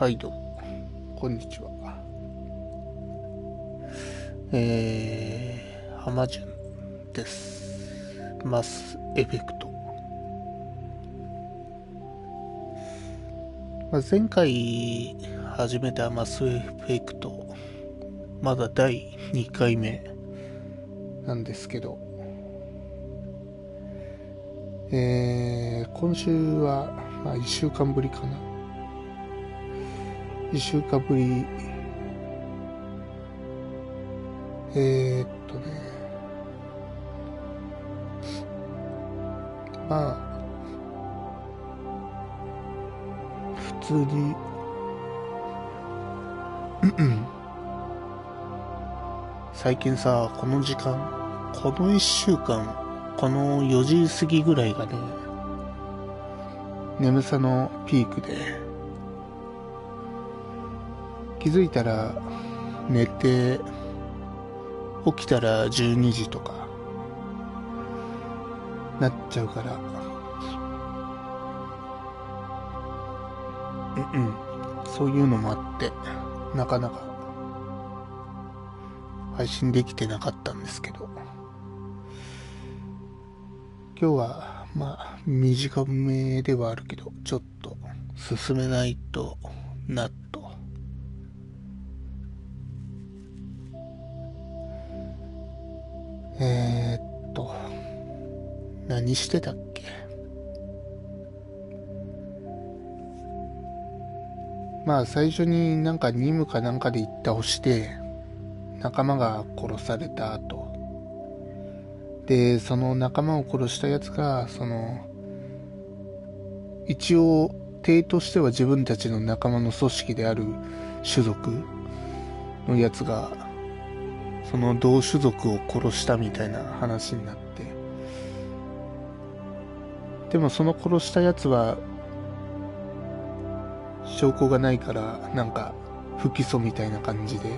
はいどうもこんにちは。ハマジュンです。マスエフェクト。前回始めたマスエフェクト、まだ第2回目なんですけど、今週は、1週間ぶりかな。1週間ぶり、普通に最近さ、この時間、この1週間、この4時過ぎぐらいがね、眠さのピークで、気づいたら寝て起きたら12時とかなっちゃうから、そういうのもあってなかなか配信できてなかったんですけど、今日は短めではあるけどちょっと進めないとなと。何してたっけ。最初になんか任務かなんかで行った押して仲間が殺された後で、その仲間を殺したやつが一応体としては自分たちの仲間の組織である種族のやつがその同種族を殺したみたいな話になって、でもその殺したやつは証拠がないからなんか不起訴みたいな感じで、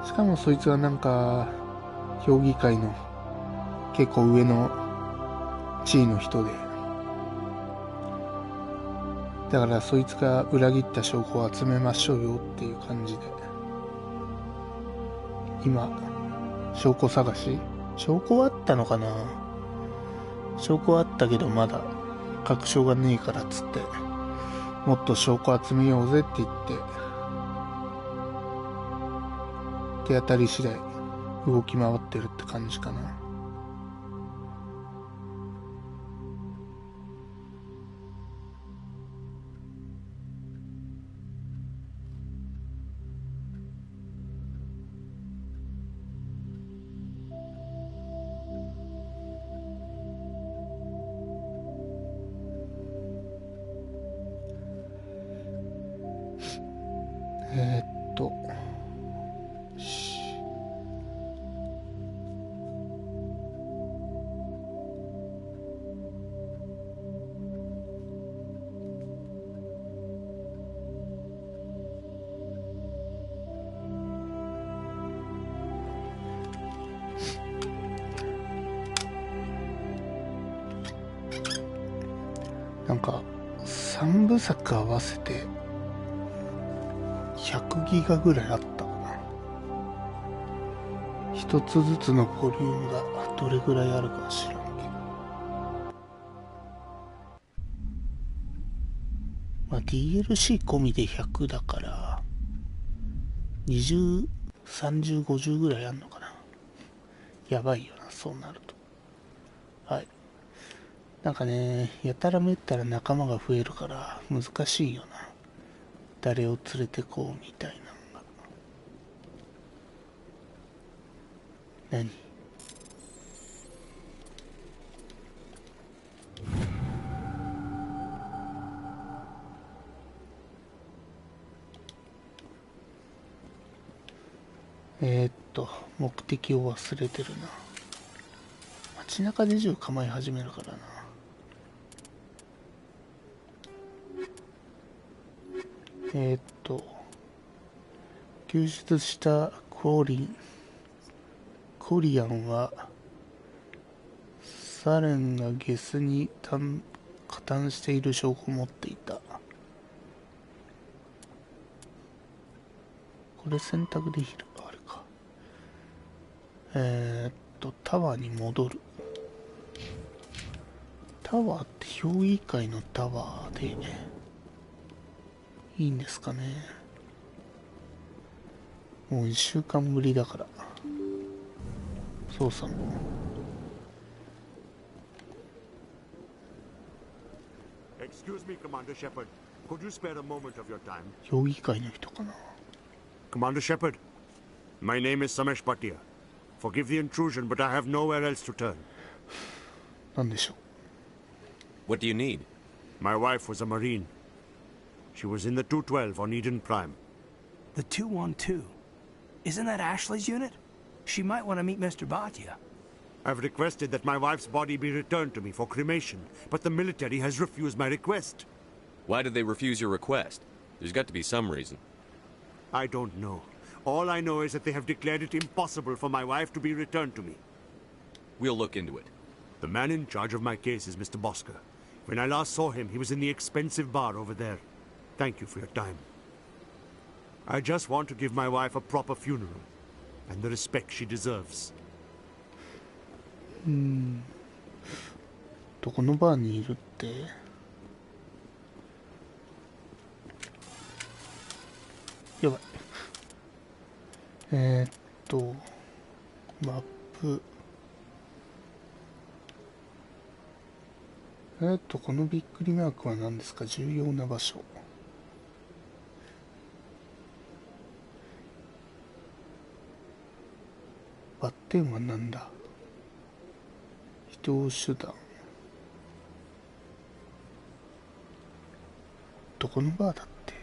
しかもそいつはなんか評議会の結構上の地位の人で、だからそいつが裏切った証拠を集めましょうよっていう感じで、今証拠探し、証拠はあったのかな。証拠はあったけどまだ確証がねえからっつって、もっと証拠集めようぜって言って手当たり次第動き回ってるって感じかな。なんか3部作合わせて100ギガぐらいあったかな。一つずつのボリュームがどれぐらいあるか知らんけど、DLC 込みで100だから20、30、50ぐらいあんのかな。やばいよな、そうなると。はい。なんかね、やたらめったら仲間が増えるから難しいよな。誰を連れてこうみたいなのが。何？目的を忘れてるな。街中で銃構え始めるからな。救出したコリアンはサレンがゲスに加担している証拠を持っていた。これ選択できる。あれか。タワーに戻る。タワーって評議会のタワーでいいんですかね。もう1週間ぶりだから操作も。Excuse me, Commander Shepard. Could you spare a moment of your time? 評議会の人かな。 Commander Shepard, my name is Samesh Bhatia. Forgive the intrusion, but I have nowhere else to turn. なんでしょう。 What do you need? My wife was a Marine. She was in the 212 on Eden Prime. The 212? Isn't that Ashley's unit? She might want to meet Mr. Bhatia. I've requested that my wife's body be returned to me for cremation, but the military has refused my request. Why did they refuse your request? There's got to be some reason. I don't know. All I know is that they have declared it impossible for my wife to be returned to me. We'll look into it. The man in charge of my case is Mr. Bosker. When I last saw him, he was in the expensive bar over there. Thank you for your time. I just want to give my wife a proper funeral, and the respect she deserves. どこのバーにいるって。やばい。マップ。このびっくりマークは何ですか？重要な場所。バッテンは何だ？移動手段。どこのバーだって。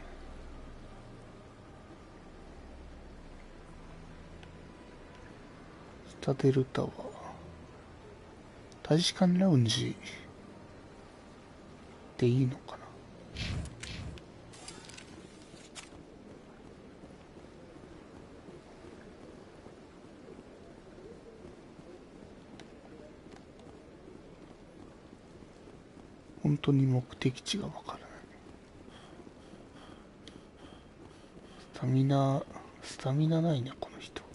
スタデルタワー。大使館ラウンジでいいのかな。本当に目的地がわからない。スタミナないね、この人。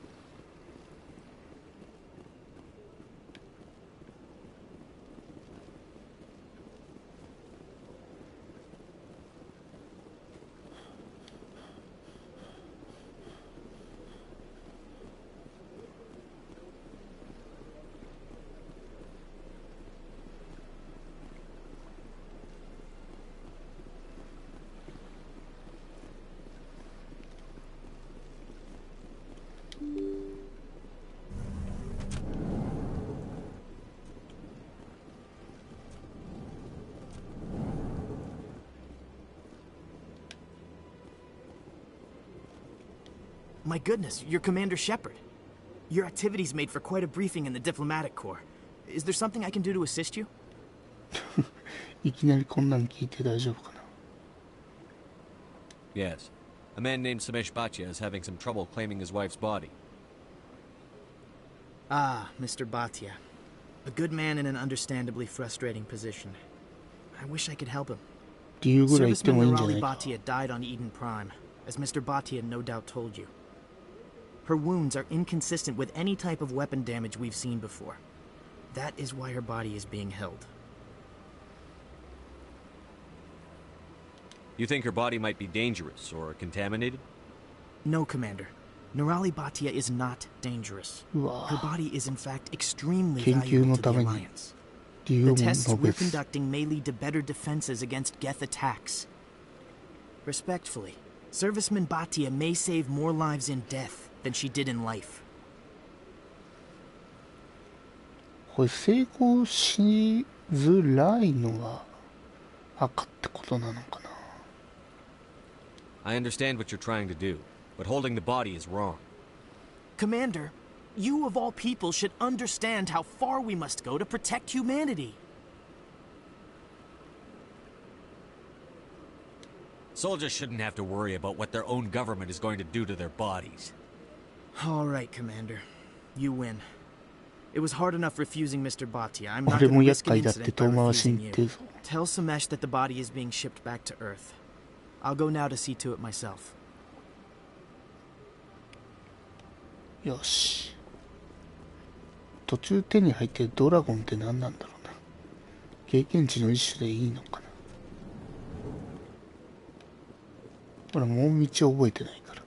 My goodness, you're Commander Shepard. Your activities made for quite a briefing in the diplomatic corps. Is there something I can do to assist you? いきなりこんなん聞いて大丈夫かな。 Yes. A man named Samesh Bhatia is having some trouble claiming his wife's body. Ah, Mr. Bhatia. A good man in an understandably frustrating position. I wish I could help him. 理由ぐらい言ってもいいんじゃない Serviceman か。 Nirali Bhatia died on Eden Prime, as Mr. Bhatia no doubt told you. Her wounds are inconsistent with any type of weapon damage we've seen before. That is why her body is being held. You think her body might be dangerous or contaminated? No, Commander. Nirali Bhatia is not dangerous. Her body is in fact extremely valuable to the Alliance. The tests we're conducting may lead to better defenses against Geth attacks. Respectfully, Serviceman Bhatia may save more lives in death than she did in life. これ成功しづらいのは赤ってことなのかな。 I understand what you're trying to do, but holding the body is wrong. Commander, you of all people should understand how far we must go to protect humanity. Soldiers shouldn't have to worry about what their own government is going to do to their bodies. All right, Commander. You win. It was hard enough refusing Mr. Bhatia. I'm not 俺 going も to 厄 risk an 介だって incident 遠 by 回しに refusing 言ってる you. ぞ。 Tell Samesh that the body is being shipped back to Earth. I'll go now to see to it myself. よし。途中手に入ってるドラゴンって何なんだろうな。経験値の一種でいいのかな。ほら、もう道覚えてないから。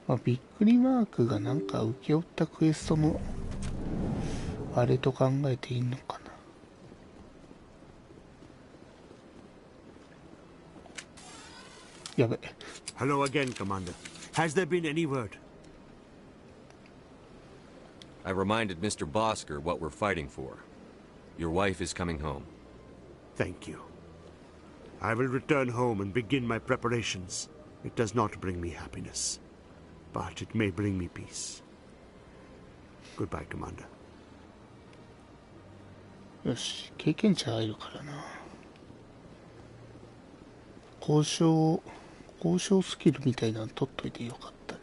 まあ、びっくりマークがなんか請け負ったクエストのあれと考えていいのかな。やべ。 Hello again, Commander. Has there been any word? I reminded Mr. Bosker what we're fighting for. Your wife is coming home. Thank you. I will return home and begin my preparations. It does not bring me happiness, but it may bring me peace. Goodbye, Commander. よし、経験値入るからな。交渉スキルみたいなの取っといてよかったね。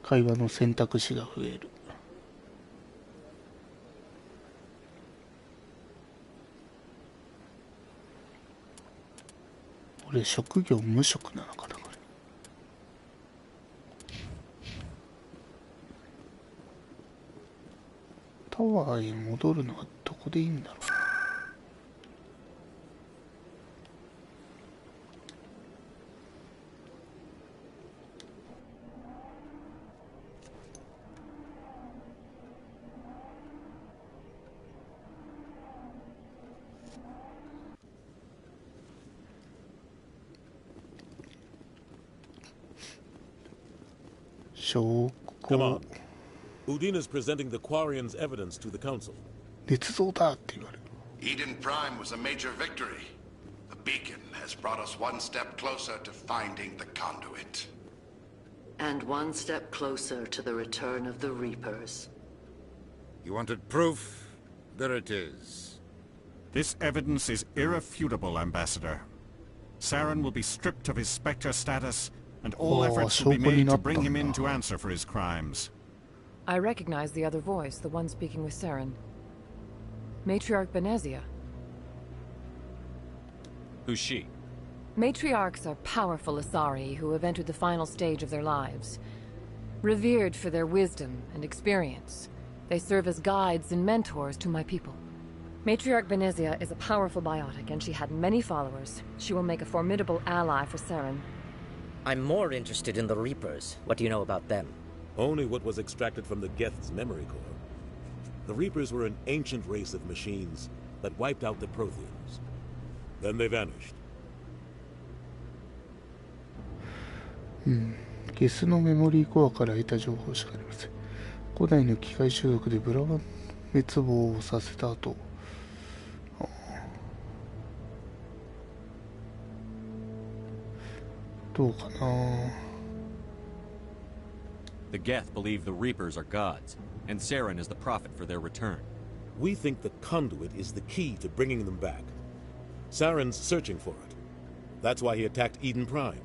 会話の選択肢が増える。俺職業無職なのかな、これ。タワーへ戻るのはどこでいいんだろう。Come on. Udina's presenting the Quarian's evidence to the Council. 捏造だって言われる。 Eden Prime was a major victory. The beacon has brought us one step closer to finding the conduit. And one step closer to the return of the Reapers. You wanted proof? There it is. This evidence is irrefutable, Ambassador. Saren will be stripped of his Spectre status, and all efforts will be made to bring him in to answer for his crimes. I recognize the other voice, the one speaking with Saren. Matriarch Benezia. Who's she? Matriarchs are powerful Asari who have entered the final stage of their lives. Revered for their wisdom and experience, they serve as guides and mentors to my people. Matriarch Benezia is a powerful biotic, and she had many followers. She will make a formidable ally for Saren. I'm more interested in the Reapers. What do you know about them? Only what was extracted from the Geth's memory core. The Reapers were an ancient race of machines that wiped out the Protheans. Then they vanished. ゲスのメモリーコアから得た情報しかありません。古代の機械種族でブラワン滅亡をさせた後、どうかな。 The Geth believe the Reapers are gods, and Saren is the prophet for their return. We think the conduit is the key to bringing them back. Saren's searching for it. That's why he attacked Eden Prime.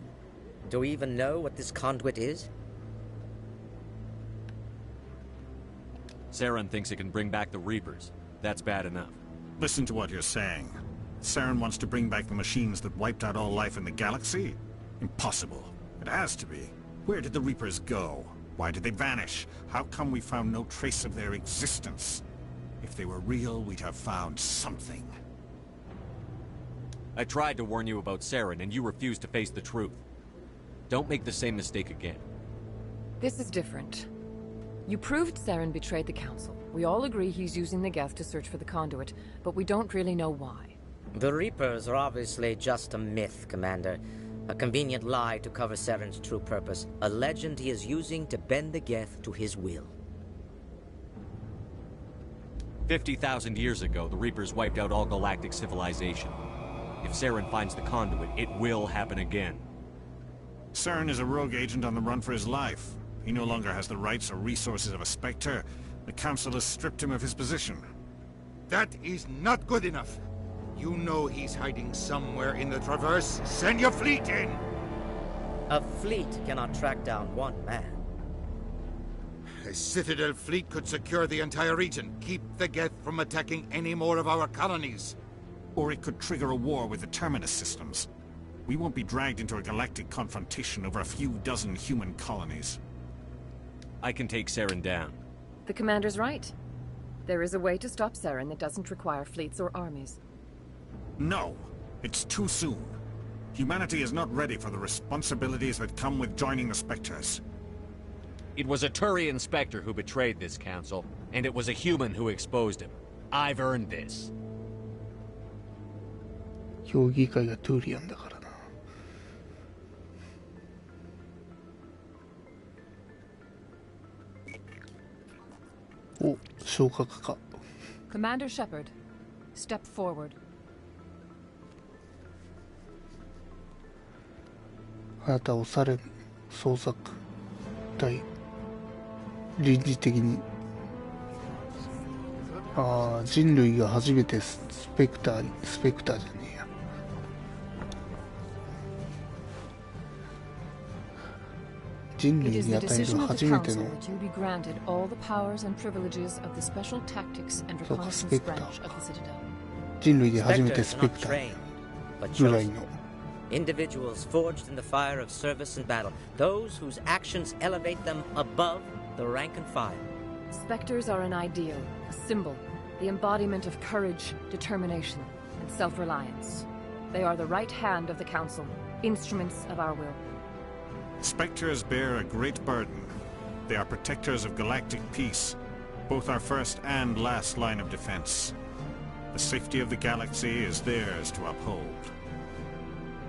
Do we even know what this conduit is? Saren thinks it can bring back the Reapers. That's bad enough. Listen to what you're saying. Saren wants to bring back the machines that wiped out all life in the galaxy? Impossible. It has to be. Where did the Reapers go? Why did they vanish? How come we found no trace of their existence? If they were real, we'd have found something. I tried to warn you about Saren, and you refused to face the truth. Don't make the same mistake again. This is different. You proved Saren betrayed the Council. We all agree he's using the Geth to search for the conduit, but we don't really know why. The Reapers are obviously just a myth, Commander. A convenient lie to cover Saren's true purpose. A legend he is using to bend the Geth to his will. 50,000 years ago, the Reapers wiped out all galactic civilization. If Saren finds the conduit, it will happen again. Saren is a rogue agent on the run for his life. He no longer has the rights or resources of a Spectre. The Council has stripped him of his position. That is not good enough. You know he's hiding somewhere in the Traverse. Send your fleet in! A fleet cannot track down one man. A Citadel fleet could secure the entire region, keep the Geth from attacking any more of our colonies. Or it could trigger a war with the Terminus systems. We won't be dragged into a galactic confrontation over a few dozen human colonies. I can take Saren down. The commander's right. There is a way to stop Saren that doesn't require fleets or armies. No! It's too soon. Humanity is not ready for the responsibilities that come with joining the Spectres. It was a Turian Spectre who betrayed this council, and it was a human who exposed him. I've earned this. 評議会がトゥーリアンだからな。お、昇格か。Commander Shepard, step forward. あなたをサレン捜索隊臨時的に人類が初めてスペクターじゃねえや人類に与える初めてのそうかスペクターか人類で初めてスペクターぐらいのIndividuals forged in the fire of service and battle, those whose actions elevate them above the rank and file. Spectres are an ideal, a symbol, the embodiment of courage, determination, and self-reliance. They are the right hand of the Council, instruments of our will. Spectres bear a great burden. They are protectors of galactic peace, both our first and last line of defense. The safety of the galaxy is theirs to uphold.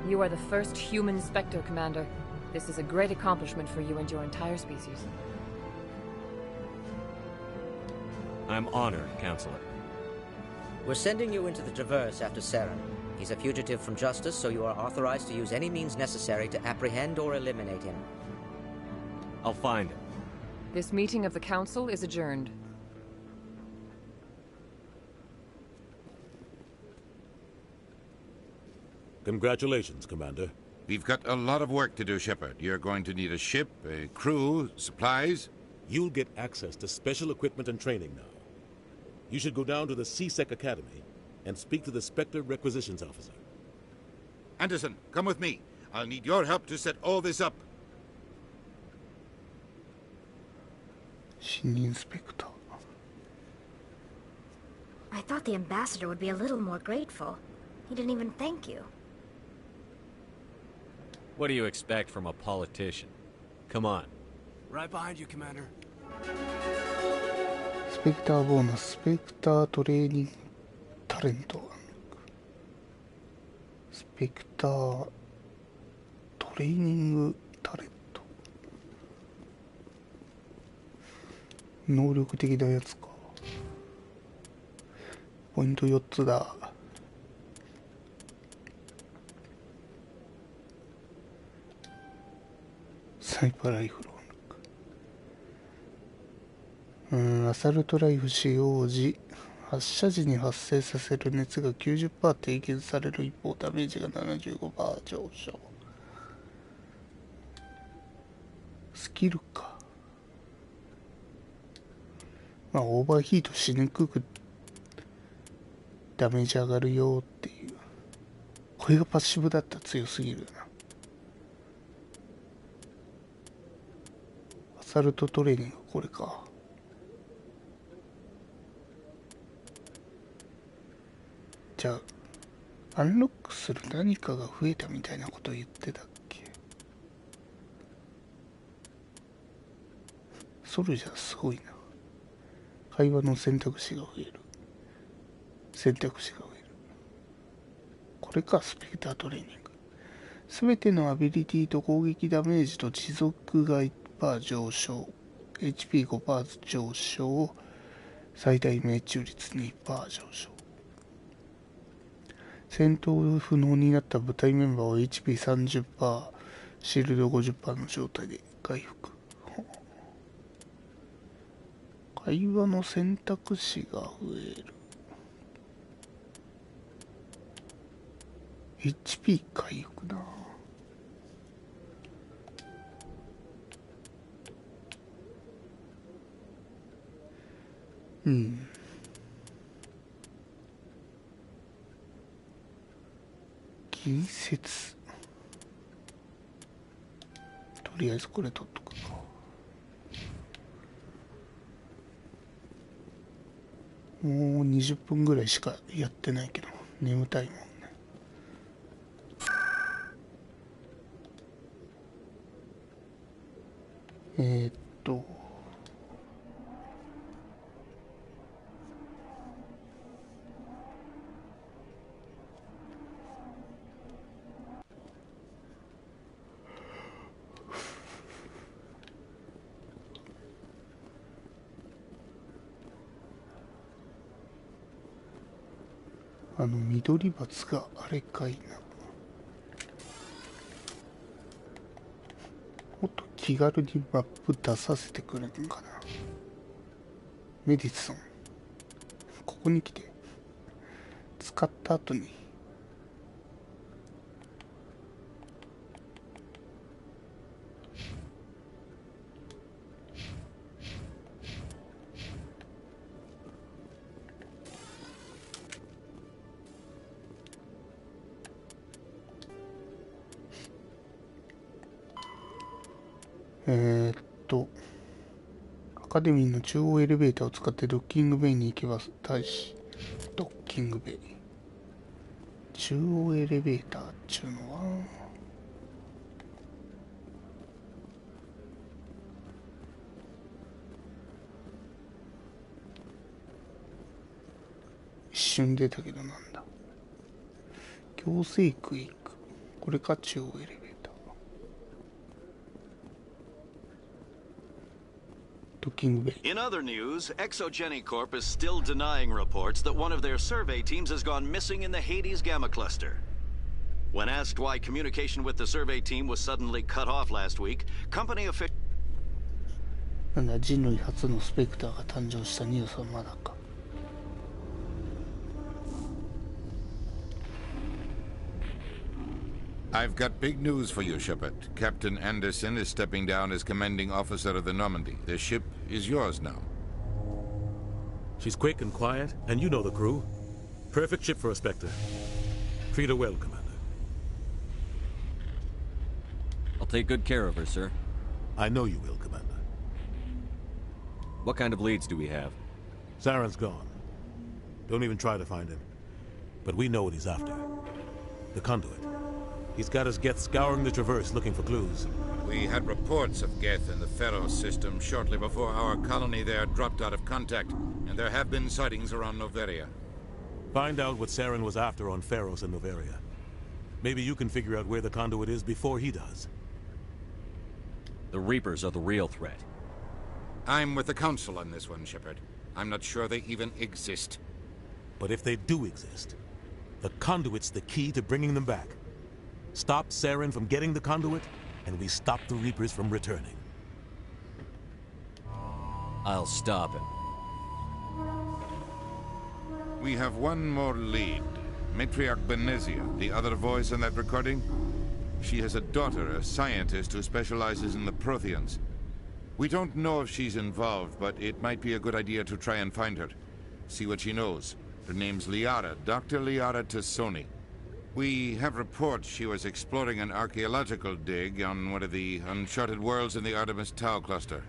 You are the first human Spectre, Commander. This is a great accomplishment for you and your entire species. I'm honored, Counselor. We're sending you into the Traverse after Saren. He's a fugitive from justice, so you are authorized to use any means necessary to apprehend or eliminate him. I'll find him. This meeting of the Council is adjourned. Congratulations, Commander. We've got a lot of work to do, Shepard. You're going to need a ship, a crew, supplies. You'll get access to special equipment and training now. You should go down to the C-Sec Academy and speak to the Spectre Requisitions Officer. Anderson, come with me. I'll need your help to set all this up. 新任スペクター I thought the ambassador would be a little more grateful. He didn't even thank you. What do you expect from a politician? Come on. Right behind you, Commander. スペクターボーナス、スペクタートレーニングタレント。スペクタートレーニングタレント。能力的なやつか。ポイント4つだ。サイパーライフル。アサルトライフ使用時、発射時に発生させる熱が 90% 低減される一方、ダメージが 75% 上昇。スキルか。まあ、オーバーヒートしにくくダメージ上がるよっていう。これがパッシブだったら強すぎるよな。アサルトトレーニング、これか。じゃあ、アンロックする何かが増えたみたいなこと言ってたっけ？ソルジャーすごいな。会話の選択肢が増える。選択肢が増える。これか、スペクタートレーニング。すべてのアビリティと攻撃ダメージと持続が 1% 上昇。HP5% 上昇。最大命中率 2% 上昇。戦闘不能になった部隊メンバーを HP30%、シールド 50% の状態で回復。会話の選択肢が増える。HP 回復な。うん。近接。とりあえずこれ取っとくか。もう20分ぐらいしかやってないけど眠たいもんね。緑バツがあれかいな。もっと気軽にマップ出させてくれるのかな。メディソン、ここに来て使った後にアカデミーの中央エレベーターを使ってドッキングベイに行けば大使。ドッキングベイ、中央エレベーターっちゅうのは一瞬出たけどなんだ。行政区へ行く。これか中央エレベーター。In other news, Exogeny Corp is still denying reports that one of their survey teams has gone missing in the Hades Gamma Cluster. When asked why communication with the survey team was suddenly cut off last week, company officials... なんだ、人類初のスペクターが誕生したニュースはまだか。I've got big news for you, Shepard. Captain Anderson is stepping down as commanding officer of the Normandy. The ship is yours now. She's quick and quiet, and you know the crew. Perfect ship for a Spectre. Treat her well, Commander. I'll take good care of her, sir. I know you will, Commander. What kind of leads do we have? Saren's gone. Don't even try to find him. But we know what he's after. The conduit. He's got his Geth scouring the Traverse looking for clues. We had reports of Geth in the Pharaoh system shortly before our colony there dropped out of contact, and there have been sightings around Noveria. Find out what Saren was after on Pharos and Noveria. Maybe you can figure out where the conduit is before he does. The Reapers are the real threat. I'm with the Council on this one, Shepard. I'm not sure they even exist. But if they do exist, the conduit's the key to bringing them back. Stop Saren from getting the conduit, and we stop the Reapers from returning. I'll stop him. We have one more lead. Matriarch Benezia, the other voice in that recording. She has a daughter, a scientist who specializes in the Protheans. We don't know if she's involved, but it might be a good idea to try and find her. See what she knows. Her name's Liara, Dr. Liara Tassoni. We have reports she was exploring an archaeological dig on one of the uncharted worlds in the Artemis Tau cluster.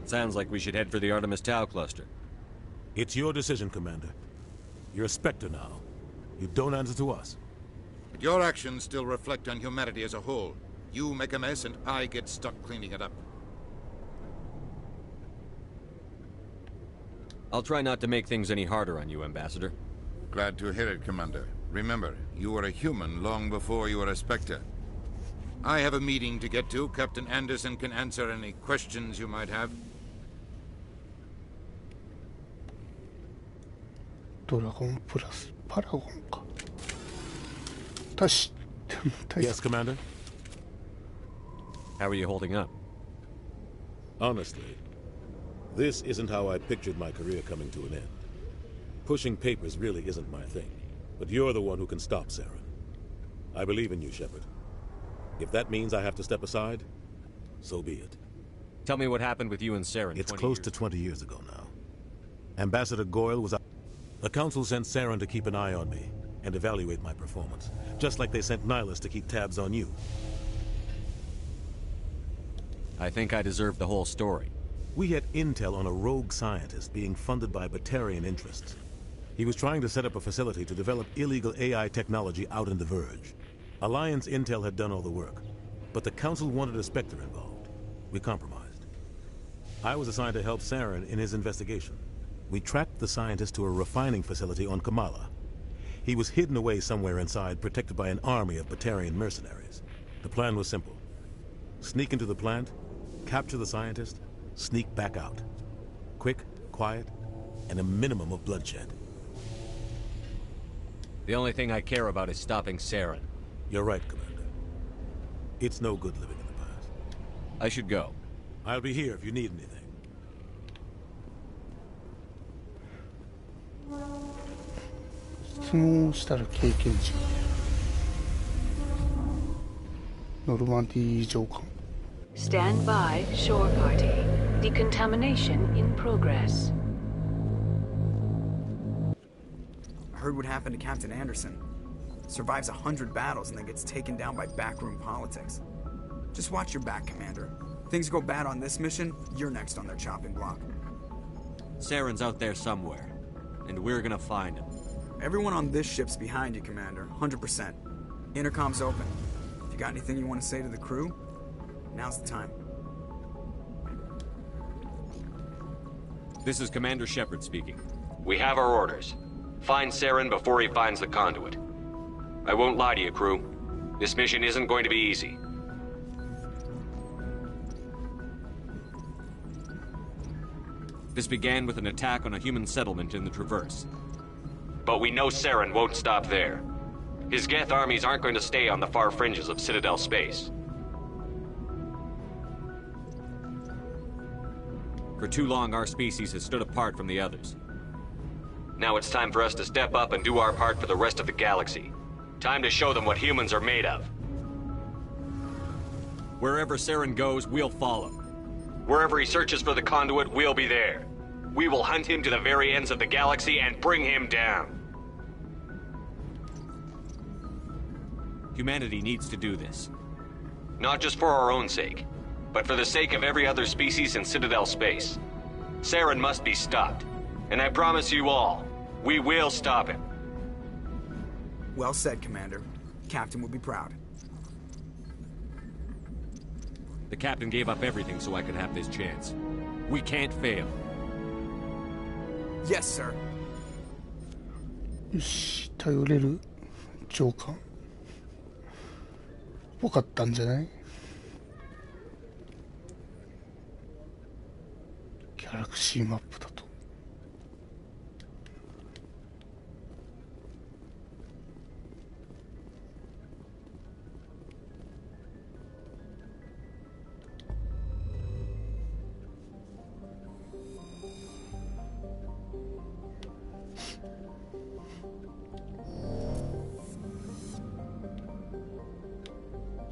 Sounds like we should head for the Artemis Tau cluster. It's your decision, Commander. You're a Spectre now. You don't answer to us. But your actions still reflect on humanity as a whole. You make a mess and I get stuck cleaning it up. I'll try not to make things any harder on you, Ambassador. Glad to hear it, Commander. Remember, you were a human long before you were a Spectre. I have a meeting to get to. Captain Anderson can answer any questions you might have. Dragon plus Paragon. Yes, Commander? How are you holding up? Honestly, this isn't how I pictured my career coming to an end. Pushing papers really isn't my thing. But you're the one who can stop Saren. I believe in you, Shepard. If that means I have to step aside, so be it. Tell me what happened with you and Saren. It's close to 20 years ago now. Ambassador Goyle was out. The Council sent Saren to keep an eye on me and evaluate my performance, just like they sent Nihilus to keep tabs on you. I think I deserve the whole story. We had intel on a rogue scientist being funded by Batarian interests. He was trying to set up a facility to develop illegal AI technology out in the Verge. Alliance intel had done all the work, but the Council wanted a Spectre involved. We compromised. I was assigned to help Saren in his investigation. We tracked the scientist to a refining facility on Kamala. He was hidden away somewhere inside, protected by an army of Batarian mercenaries. The plan was simple. Sneak into the plant, capture the scientist, sneak back out. Quick, quiet, and a minimum of bloodshed. The only thing I care about is stopping Saren. You're right, Commander. It's no good living in the past. I should go. I'll be here if you need anything. 質問したら経験値。ノルマンディー上官。Stand by, shore party. Decontamination in progress. I heard what happened to Captain Anderson. Survives 100 battles and then gets taken down by backroom politics. Just watch your back, Commander. Things go bad on this mission, you're next on their chopping block. Saren's out there somewhere, and we're gonna find him. Everyone on this ship's behind you, Commander. 100%. Intercom's open. If you got anything you want to say to the crew, now's the time. This is Commander Shepard speaking. We have our orders. Find Saren before he finds the conduit. I won't lie to you, crew. This mission isn't going to be easy. This began with an attack on a human settlement in the Traverse. But we know Saren won't stop there. His Geth armies aren't going to stay on the far fringes of Citadel space. For too long, our species has stood apart from the others. Now it's time for us to step up and do our part for the rest of the galaxy. Time to show them what humans are made of. Wherever Saren goes, we'll follow. Wherever he searches for the conduit, we'll be there. We will hunt him to the very ends of the galaxy and bring him down. Humanity needs to do this. Not just for our own sake, but for the sake of every other species in Citadel space. Saren must be stopped. And I promise you all, we will stop him. Well said, Commander. Captain will be proud. The captain gave up everything so I could have this chance. We can't fail. Yes, sir. よし、頼れる上官。ぽかったんじゃない？ギャラクシーマップだと。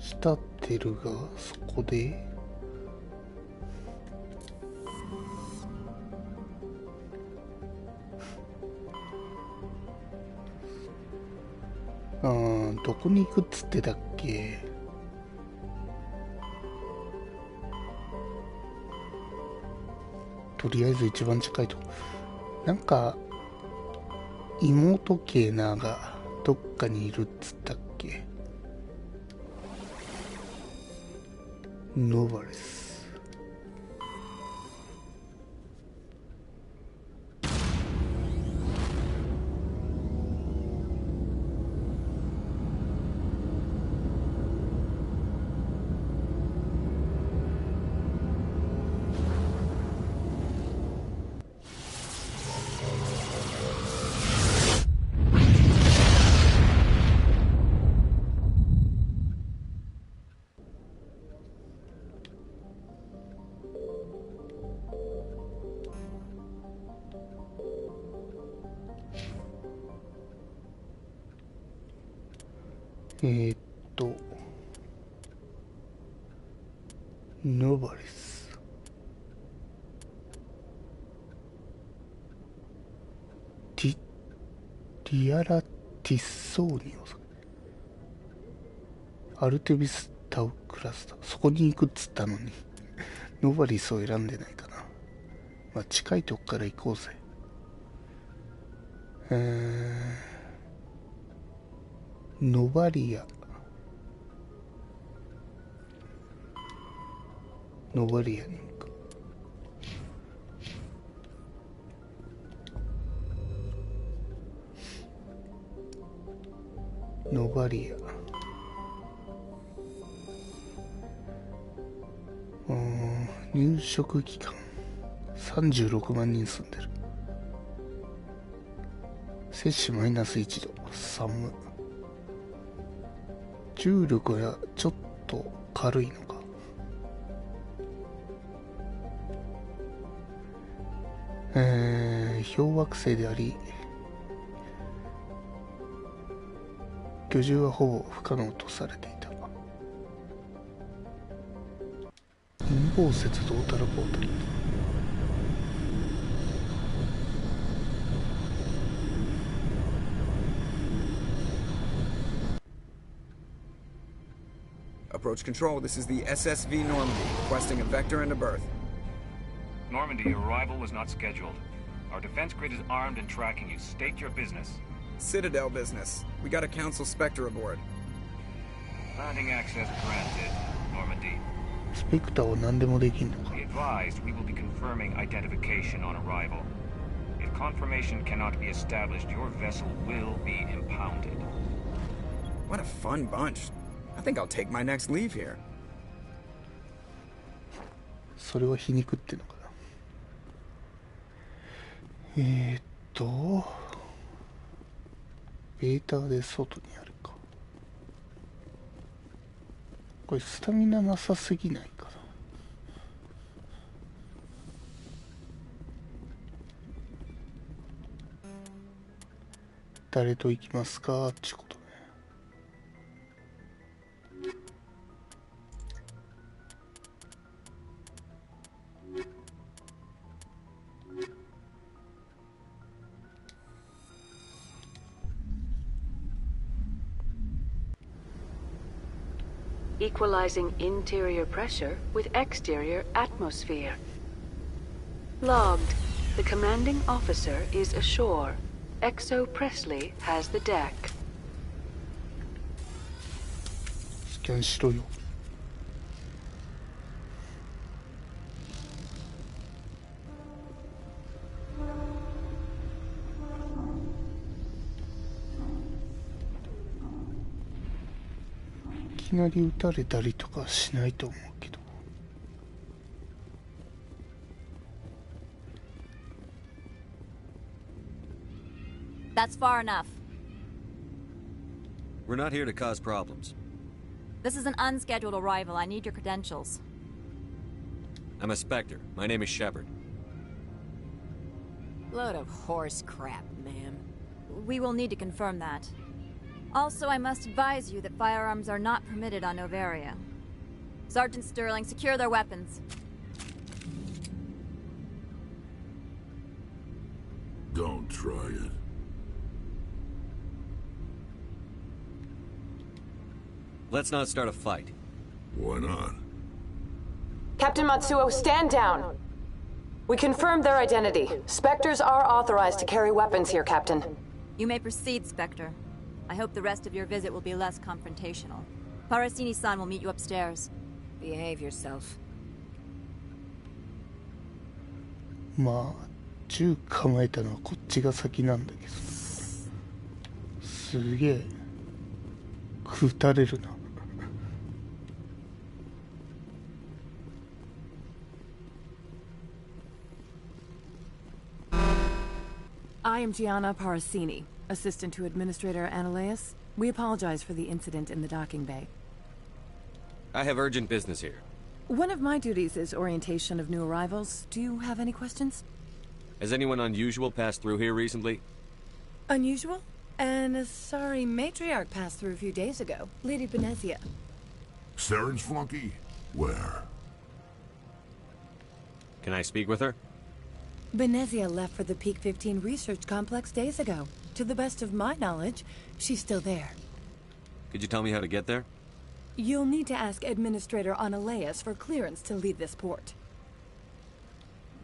シタテルがそこでどこに行くっつってたっけ？とりあえず一番近いとなんか妹系ながどっかにいるっつったっけ？ノバレスノバリス。リアラティッソーニオ。アルテミスタウクラスター。そこに行くっつったのにノバリスを選んでないかな。まあ近いとこから行こうぜ。ノバリア。ノバリアに行く。ノバリア。入植期間36万人住んでる。摂氏マイナス1度。寒。重力はちょっと軽いのか。氷惑星であり、居住はほぼ不可能とされていた。陰謀説どうたらこうたら。Approach control, this is the SSV Normandy, requesting a vector and a berth. Normandy, your arrival was not scheduled. Our defense grid is armed and tracking you. State your business. Citadel business. We got a Council Spectre aboard. Landing access granted, Normandy. スペクターは何でもできんのか。 Be advised, we will be confirming identification on arrival. If confirmation cannot be established, your vessel will be impounded. What a fun bunch. I think I'll take my next leave here. それは皮肉ってのかな。ベータで外にあるか。これスタミナなさすぎないかな。誰と行きますかってことね。Equalizing interior pressure with exterior atmosphere. Logged. The commanding officer is ashore. Exo Presley has the deck. スキャンしろよ。いきなり撃たれたりとかしないと思うけど。That's far enough. We're not here to cause problems. This is an unscheduled arrival. I need your credentials. I'm a Spectre. My name is Shepard. Load of horse crap, ma'am. We will need to confirm that. Also, I must advise you that firearms are not permitted on Novaria. Sergeant Sterling, secure their weapons. Don't try it. Let's not start a fight. Why not? Captain Matsuo, stand down! We confirmed their identity. Spectres are authorized to carry weapons here, Captain. You may proceed, Spectre. I hope the rest of your visit will be less confrontational. Parasini-san will meet you upstairs. Behave yourself. まあ、銃構えたのはこっちが先なんだけど。すげえ。撃たれるな。I am Gianna Parasini, assistant to Administrator Ananias. We apologize for the incident in the docking bay. I have urgent business here. One of my duties is orientation of new arrivals. Do you have any questions? Has anyone unusual passed through here recently? Unusual? An Asari matriarch passed through a few days ago. Lady Benezia. Saren's flunky? Where? Can I speak with her? Benezia left for the Peak 15 research complex days ago. To the best of my knowledge, she's still there. Could you tell me how to get there? You'll need to ask Administrator Analeas for clearance to leave this port.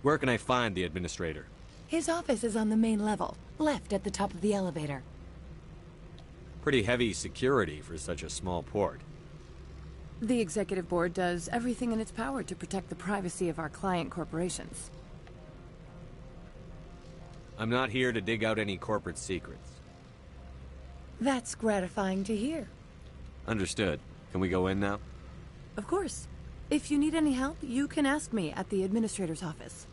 Where can I find the Administrator? His office is on the main level, left at the top of the elevator. Pretty heavy security for such a small port. The Executive Board does everything in its power to protect the privacy of our client corporations. I'm not here to dig out any corporate secrets. That's gratifying to hear. Understood. Can we go in now? Of course. If you need any help, you can ask me at the Administrator's office.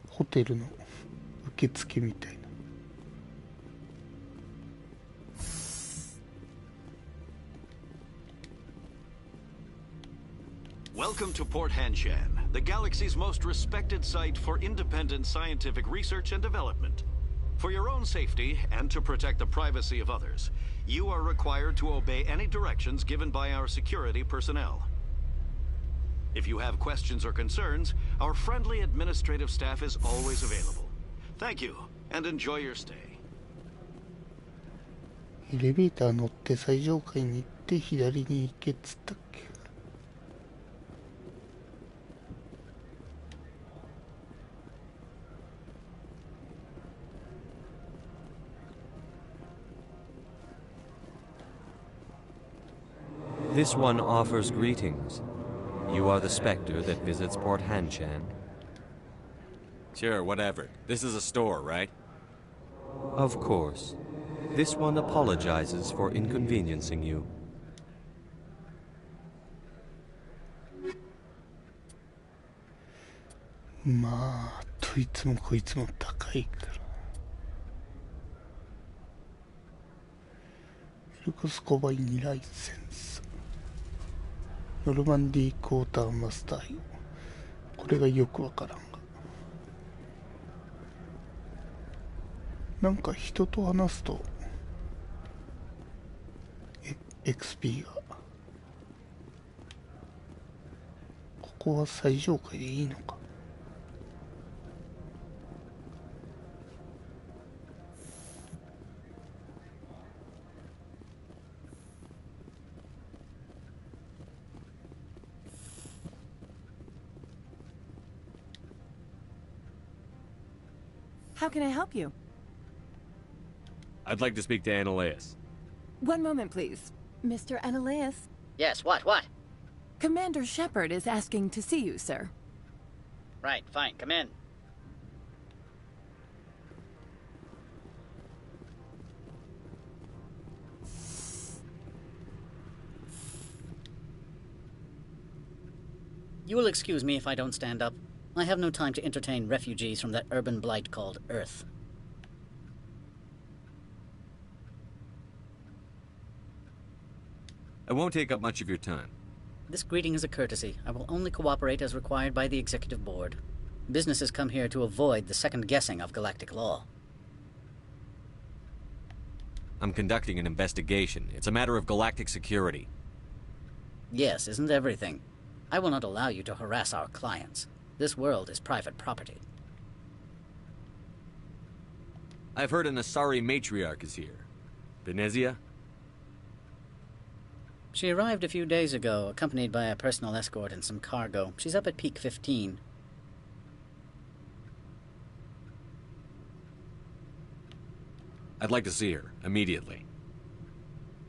ホテルの受付みたいな。Welcome to Port Hanshan, the galaxy's most respected site for independent scientific research and development. For your own safety and to protect the privacy of others, you are required to obey any directions given by our security personnel. If you have questions or concerns, our friendly administrative staff is always available. Thank you, and enjoy your stay. エレベーター乗って最上階に行って左に行けっつったっけ。This one offers greetings. You are the Spectre that visits Port Hanshan? Sure, whatever. This is a store, right? Of course. This one apologizes for inconveniencing you. まあ、どいつもこいつも高いから。エルコスコバイ2ライセンス。ノルマンディークォーターマスター用。これがよくわからんが。なんか人と話すとXP が。ここは最上階でいいのか。How can I help you? I'd like to speak to Analeas. One moment, please. Mr. Analeas? Yes, what? Commander Shepard is asking to see you, sir. Right, fine, come in. You will excuse me if I don't stand up. I have no time to entertain refugees from that urban blight called Earth. I won't take up much of your time. This greeting is a courtesy. I will only cooperate as required by the Executive Board. Businesses come here to avoid the second guessing of galactic law. I'm conducting an investigation. It's a matter of galactic security. Yes, isn't everything? I will not allow you to harass our clients. This world is private property. I've heard an Asari matriarch is here. Benezia? She arrived a few days ago, accompanied by a personal escort and some cargo. She's up at Peak 15. I'd like to see her, immediately.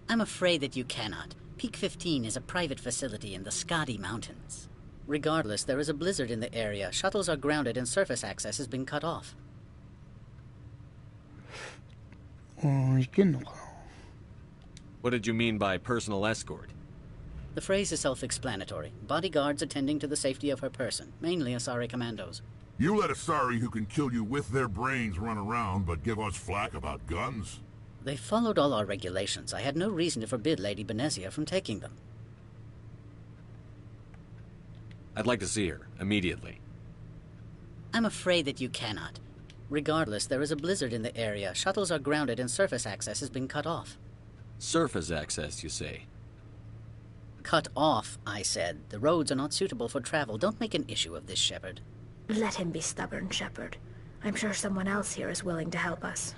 I'm afraid that you cannot. Peak 15 is a private facility in the Skadi Mountains. Regardless, there is a blizzard in the area. Shuttles are grounded and surface access has been cut off. いけんのかな。 What did you mean by personal escort? The phrase is self-explanatory. Bodyguards attending to the safety of her person, mainly Asari commandos. You let Asari who can kill you with their brains run around, but give us flack about guns? They followed all our regulations. I had no reason to forbid Lady Benezia from taking them. I'd like to see her, immediately. I'm afraid that you cannot. Regardless, there is a blizzard in the area. Shuttles are grounded and surface access has been cut off. Surface access, you say? Cut off, I said. The roads are not suitable for travel. Don't make an issue of this, Shepard. Let him be stubborn, Shepard. I'm sure someone else here is willing to help us.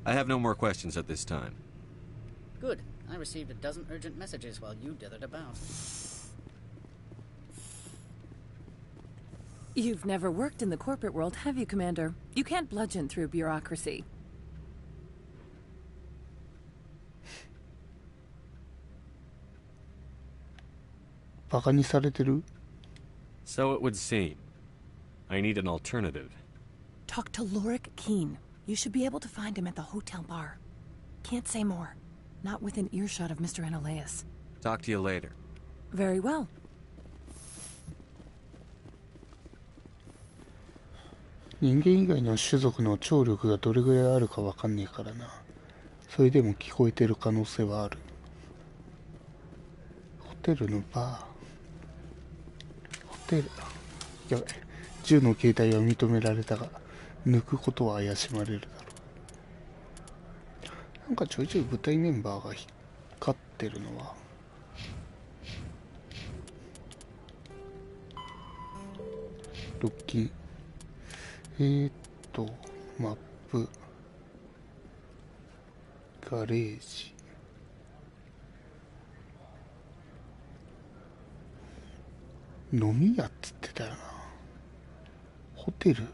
I have no more questions at this time. Good. I received a dozen urgent messages while you dithered about. You've never worked in the corporate world, have you, Commander? You can't bludgeon through bureaucracy. So it would seem. I need an alternative. Talk to Lorik Keene. You should be able to find him at the hotel bar. Can't say more. Not within earshot of Mr. Analaeus. Talk to you later. Very well. 人間以外の種族の聴力がどれぐらいあるかわかんねえからな。それでも聞こえてる可能性はある。ホテルのバー。ホテル。やばい。銃の携帯は認められたが、抜くことは怪しまれるだろう。なんかちょいちょい部隊メンバーが引っかってるのは。ロッキン。マップ、ガレージ、飲み屋っつってたよな。ホテル、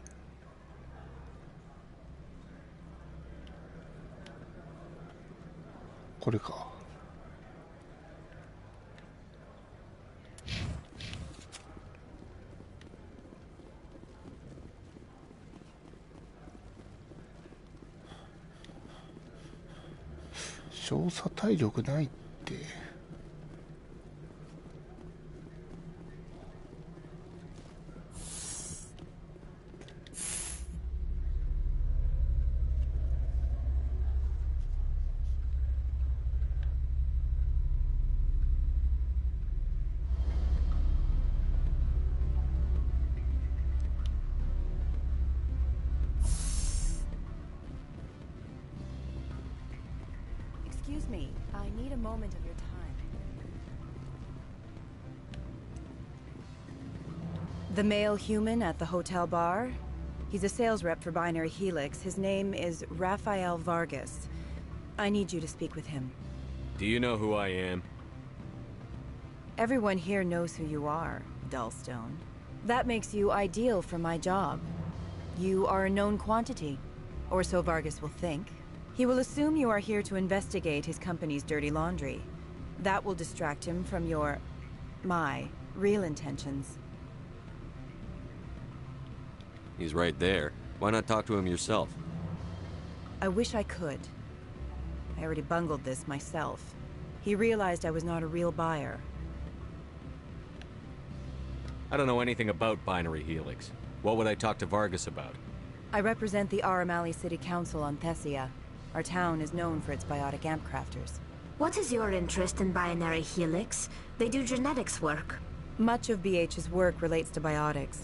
これか。調査体力ないって。Excuse me, I need a moment of your time. The male human at the hotel bar? He's a sales rep for Binary Helix. His name is Rafael Vargas. I need you to speak with him. Do you know who I am? Everyone here knows who you are, Dullstone. That makes you ideal for my job. You are a known quantity, or so Vargas will think. He will assume you are here to investigate his company's dirty laundry. That will distract him from my real intentions. He's right there. Why not talk to him yourself? I wish I could. I already bungled this myself. He realized I was not a real buyer. I don't know anything about Binary Helix. What would I talk to Vargas about? I represent the Aramali City Council on Thessia. Our town is known for its biotic amp crafters. What is your interest in Binary Helix? They do genetics work. Much of BH's work relates to biotics.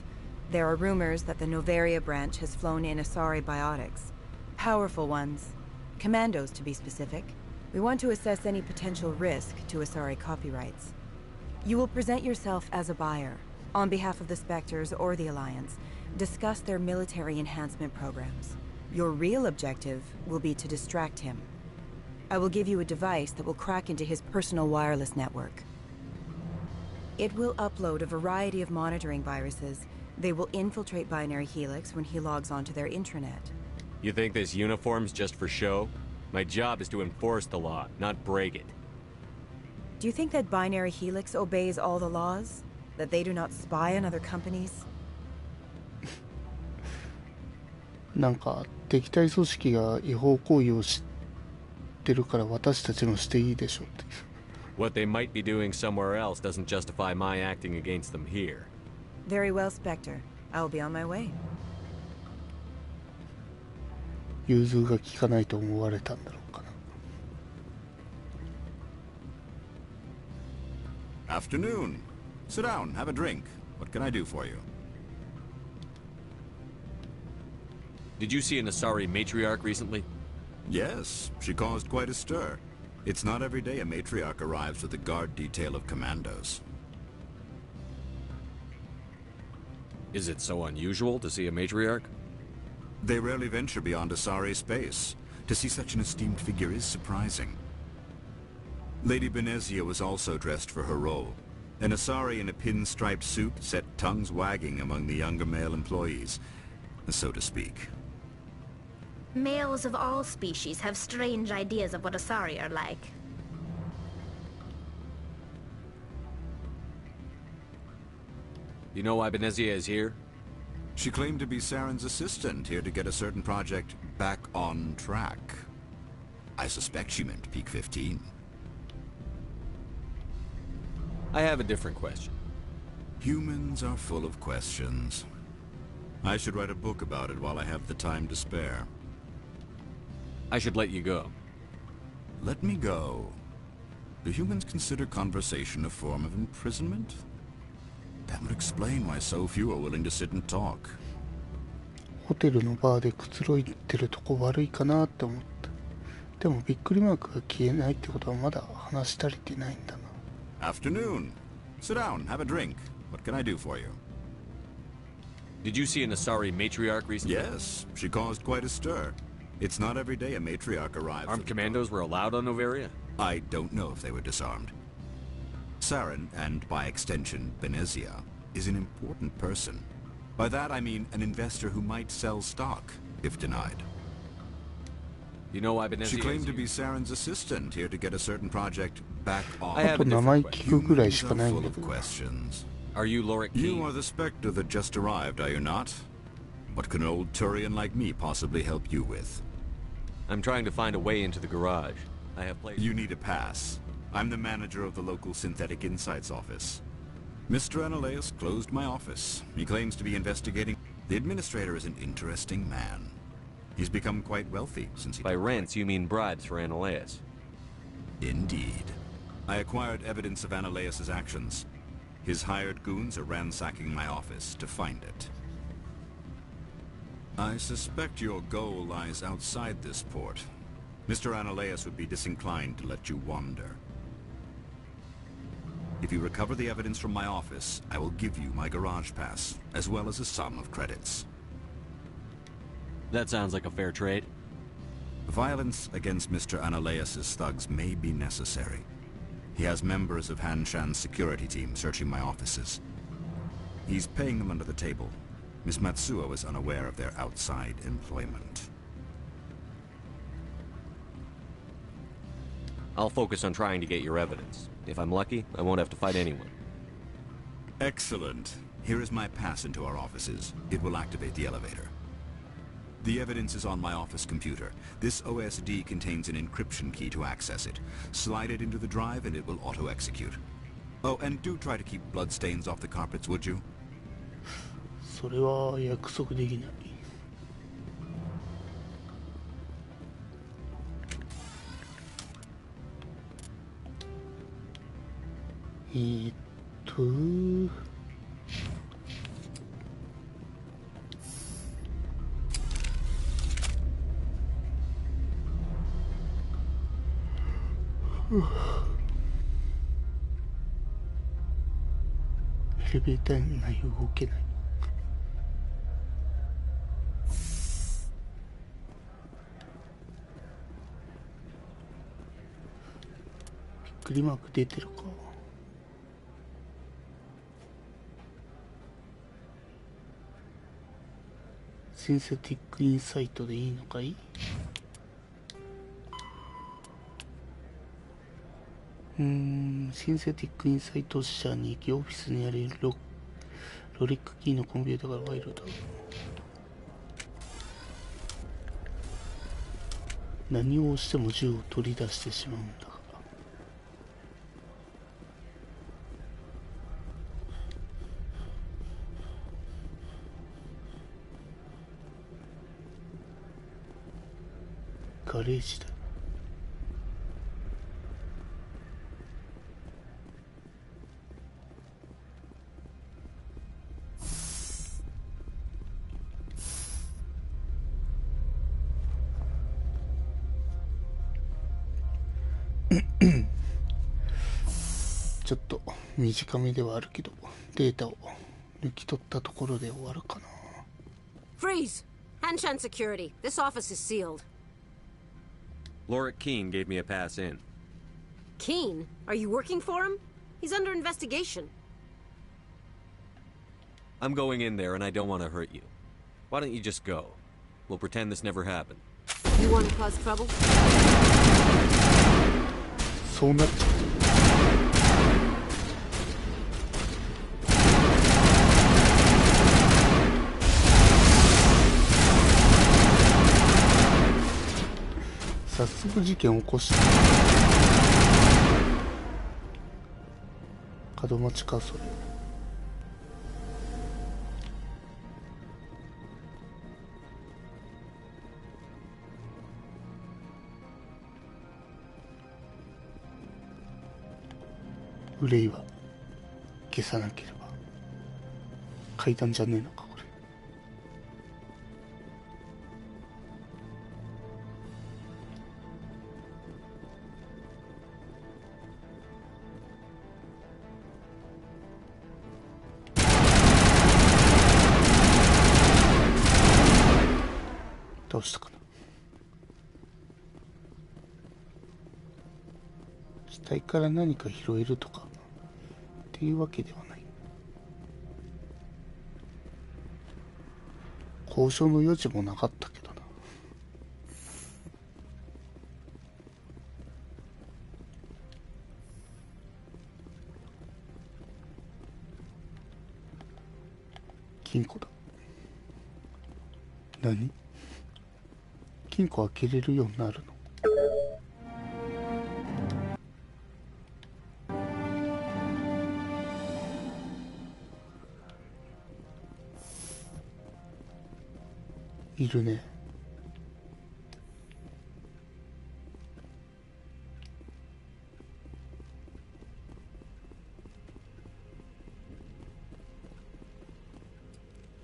There are rumors that the Novaria branch has flown in Asari biotics. Powerful ones. Commandos, to be specific. We want to assess any potential risk to Asari copyrights. You will present yourself as a buyer, on behalf of the Spectres or the Alliance. Discuss their military enhancement programs. Your real objective will be to distract him. I will give you a device that will crack into his personal wireless network. It will upload a variety of monitoring viruses. They will infiltrate Binary Helix when he logs onto their intranet. You think this uniform's just for show? My job is to enforce the law, not break it. Do you think that Binary Helix obeys all the laws? That they do not spy on other companies? なんか敵対組織が違法行為を知ってるから私たちもしていいでしょうって。What they might be doing somewhere else doesn't justify my acting against them here. Very well, Spectre. I will be on my way. 融通が利かないと思われたんだろうかな。Afternoon. Sit down, have a drink. What can I do for you? Did you see an Asari matriarch recently? Yes, she caused quite a stir. It's not every day a matriarch arrives with a guard detail of commandos. Is it so unusual to see a matriarch? They rarely venture beyond Asari space. To see such an esteemed figure is surprising. Lady Benezia was also dressed for her role. An Asari in a pinstriped suit set tongues wagging among the younger male employees, so to speak. Males of all species have strange ideas of what Asari are like. You know why Benezia is here? She claimed to be Saren's assistant, here to get a certain project back on track. I suspect she meant Peak 15. I have a different question. Humans are full of questions. I should write a book about it while I have the time to spare. I should let you go. Let me go? Do humans consider conversation a form of imprisonment? That would explain why so few are willing to sit and talk. ホテルのバーでくつろいでるとこ悪いかなって思った。でもびっくりマークが消えないってことはまだ話し足りてないんだな。Afternoon. Sit down, have a drink. What can I do for you? Did you see an Asari matriarch recently? Yes, she caused quite a stir. It's not every day a matriarch arrives. Armed commandos were allowed on Noveria? I don't know if they were disarmed. Saren, and by extension, Benezia, is an important person. By that I mean an investor who might sell stock, if denied. You know why Benezia She claimed is to here? be Saren's assistant, here to get a certain project back on. I have a different question. Humans are full of questions. Are you Lorik Keen? You are the Spectre that just arrived, are you not? What can an old Turian like me possibly help you with? I'm trying to find a way into the garage. I have played... You need a pass. I'm the manager of the local Synthetic Insights office. Mr. Analeus closed my office. He claims to be investigating... The administrator is an interesting man. He's become quite wealthy since he... By rents, you mean bribes for Analeus? Indeed. I acquired evidence of Analeus's actions. His hired goons are ransacking my office to find it. I suspect your goal lies outside this port. Mr. Analeus would be disinclined to let you wander. If you recover the evidence from my office, I will give you my garage pass, as well as a sum of credits. That sounds like a fair trade. Violence against Mr. Analeus's thugs may be necessary. He has members of Han Shan's security team searching my offices. He's paying them under the table. Miss Matsuo is unaware of their outside employment. I'll focus on trying to get your evidence. If I'm lucky, I won't have to fight anyone. Excellent. Here is my pass into our offices. It will activate the elevator. The evidence is on my office computer. This OSD contains an encryption key to access it. Slide it into the drive and it will auto-execute. Oh, and do try to keep bloodstains off the carpets, would you? それは約束できない。エレベーター内動けない。びっくりマーク出てるか。シンセティックインサイトでいいのかい？シンセティックインサイト社に行き、オフィスにあるロリックキーのコンピューターがファイルだ。何を押しても銃を取り出してしまうんだから。ガレージだ。ちょっと短めではあるけど、データを抜き取ったところで終わるかな。 Freeze! Hanshan security. This office is sealed. Lorik Keene gave me a pass in. Keene? Are you working for him? He's under investigation. I'm going in there and I don't want to hurt you. Why don't you just go? We'll pretend this never happened. You want to cause trouble? そうなっちゃう。早速事件を起こした。門待ちかそれ。憂いは消さなければ。階段じゃねえのかこれ。倒したかな。死体から何か拾えるとかっていうわけではない。交渉の余地もなかったけどな。金庫だ。何？金庫開けれるようになるの？いるね。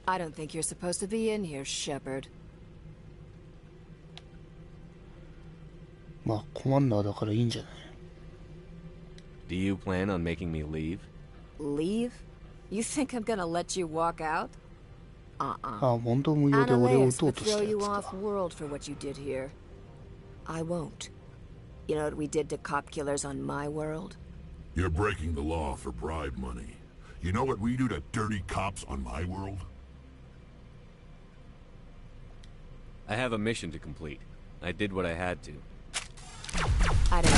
I don't think you're supposed to be in here, Shepard. まあコマンダーだからいいんじゃない。 Do you plan on making me leave? Leave? You think I'm gonna let you walk out? ああ、問答無用で俺を撃とうとしたやつ throw you か。 off world for what you did here. I won't. You know what we did to cop killers on my world? You're breaking the law for bribe money. You know what we do to dirty cops on my world? I have a mission to complete. I did what I had to. I don't know.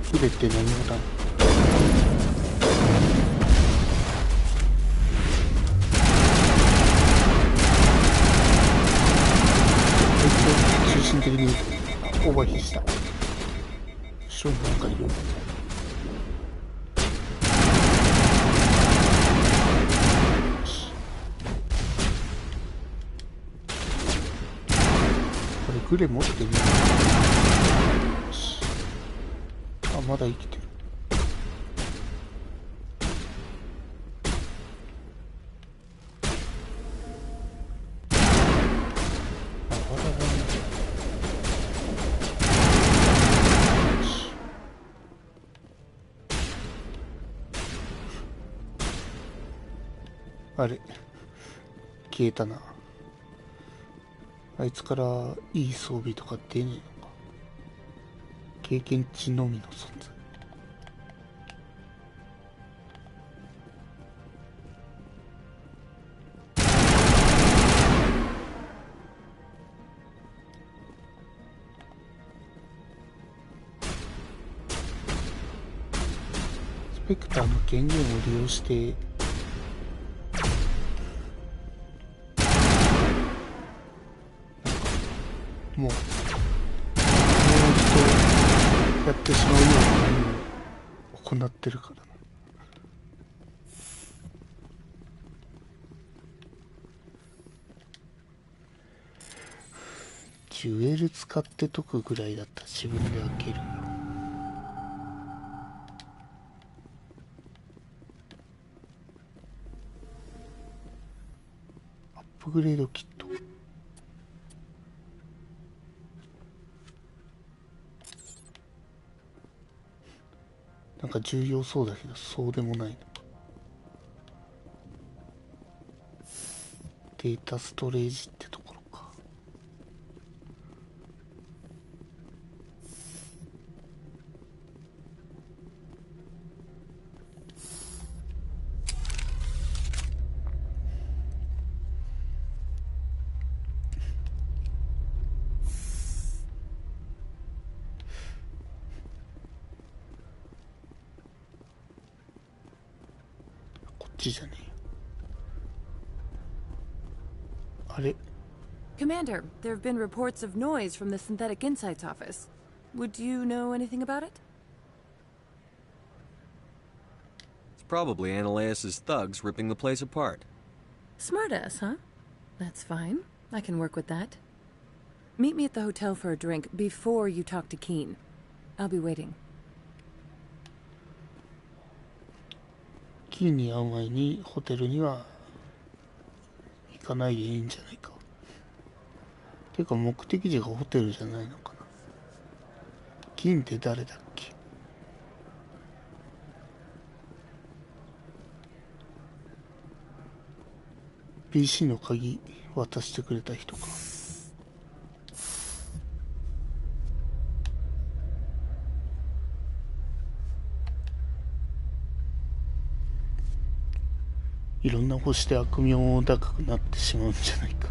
触れて何もだ。中心的にオーバーヒーした。後ろになんかいる。これグレ持ってる。あ、まだ生きてる。あれ消えたな。あいつからいい装備とか出ねえのか。経験値のみの存在。スペクターの権限を利用してもうやってしまうような任務を行ってるからな。ジュエル使って解くぐらいだったら自分で開けるよ。アップグレードキット。なんか重要そうだけどそうでもないの。データストレージってところか。こっちじゃねえよ。あれ Commander, there have been reports of noise from the Synthetic Insights office. Would you know anything about it? It's probably Ananias's thugs ripping the place apart. Smartass, huh? That's fine. I can work with that. Meet me at the hotel for a drink before you talk to Keen. I'll be waiting. キーに会う前にホテルには行かないでいいんじゃないか。てか目的地がホテルじゃないのかな。キーンって誰だっけ。PC の鍵渡してくれた人か。いろんな星で悪名高くなってしまうんじゃないか。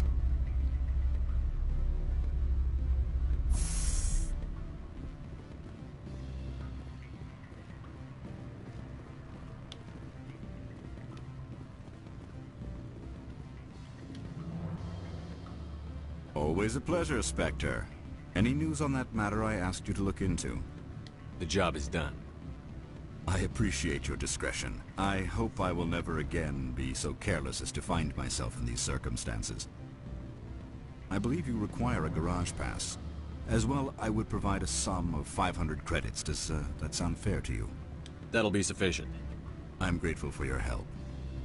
Always a pleasure, Spectre. Any news on that matter I asked you to look into? The job is done. I appreciate your discretion. I hope I will never again be so careless as to find myself in these circumstances. I believe you require a garage pass. As well, I would provide a sum of 500 credits. Does that sound fair to you? That'll be sufficient. I'm grateful for your help.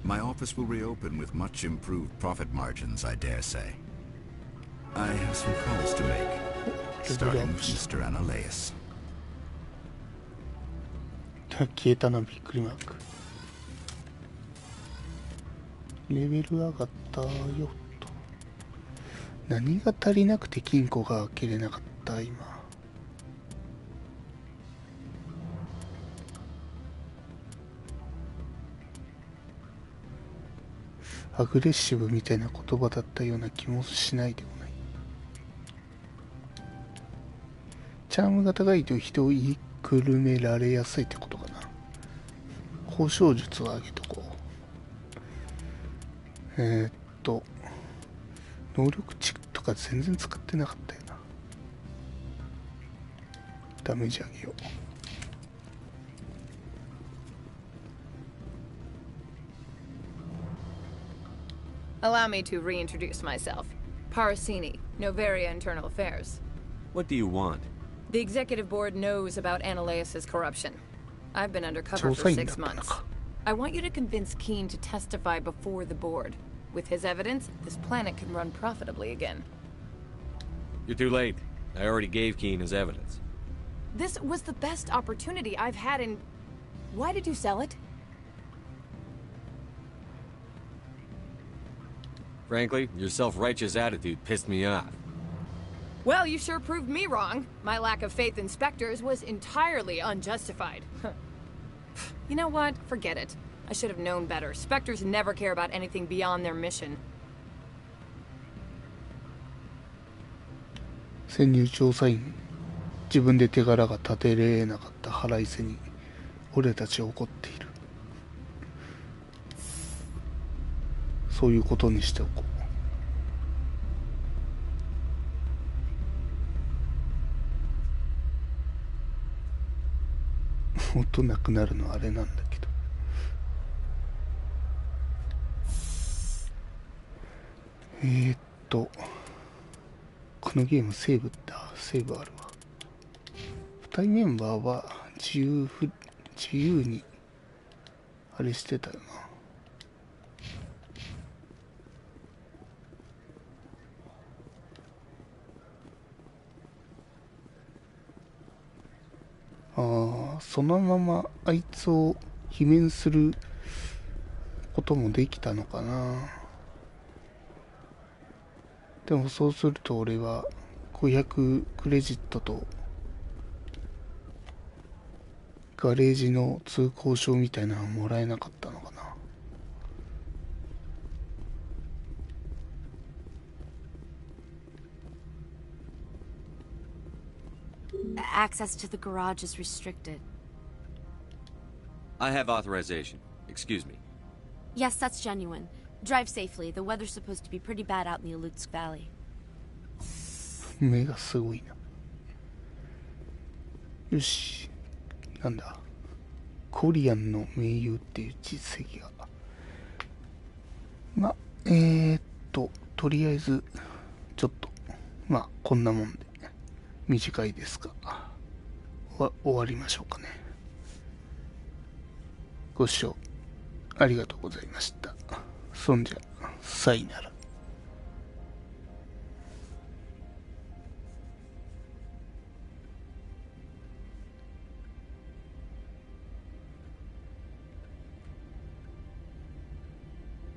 My office will reopen with much improved profit margins, I dare say. I have some calls to make, starting with Mr. Ananias. 消えたな、びっくりマーク。レベル上がったよと。何が足りなくて金庫が開けれなかった今。アグレッシブみたいな言葉だったような気もしないでもない。チャームが高いと人を言いくるめられやすいってことかな。交渉術を上げとこう。能力値とか全然使ってなかったよな。ダメージ上げよう。Allow me to reintroduce myself. Parasini, Novaria Internal Affairs. What do you want? The executive board knows about Ananias's corruption. I've been undercover for 6 months. I want you to convince Keen to testify before the board. With his evidence, this planet can run profitably again. You're too late. I already gave Keen his evidence. This was the best opportunity I've had in... Why did you sell it? Frankly, your self-righteous attitude pissed me off. Well, you sure proved me wrong. My lack of faith in Spectres was entirely unjustified. You know what? Forget it. I should have known better. Spectres never care about anything beyond their mission. 潜入調査員、自分で手柄が立てれなかった腹いせに俺たちは怒っている。そういうことにしておこう。音なくなるのはあれなんだけど。このゲームセーブあるわ。2人メンバーは自由にあれしてたよな。ああ、そのままあいつを罷免することもできたのかな。でもそうすると俺は500クレジットとガレージの通行証みたいなのもらえなかったのかな。Access to the garage is restricted. I have authorization. Excuse me. Yes, that's genuine. Drive safely. The weather's supposed to be pretty bad out in the Alutsk Valley. 目がすごいな。よし。なんだ。コリアンの盟友っていう実績が。まあ、とりあえず、ちょっと、まあ、こんなもんで、短いですが、終わりましょうかね。ご視聴ありがとうございました。そんじゃ、さいなら。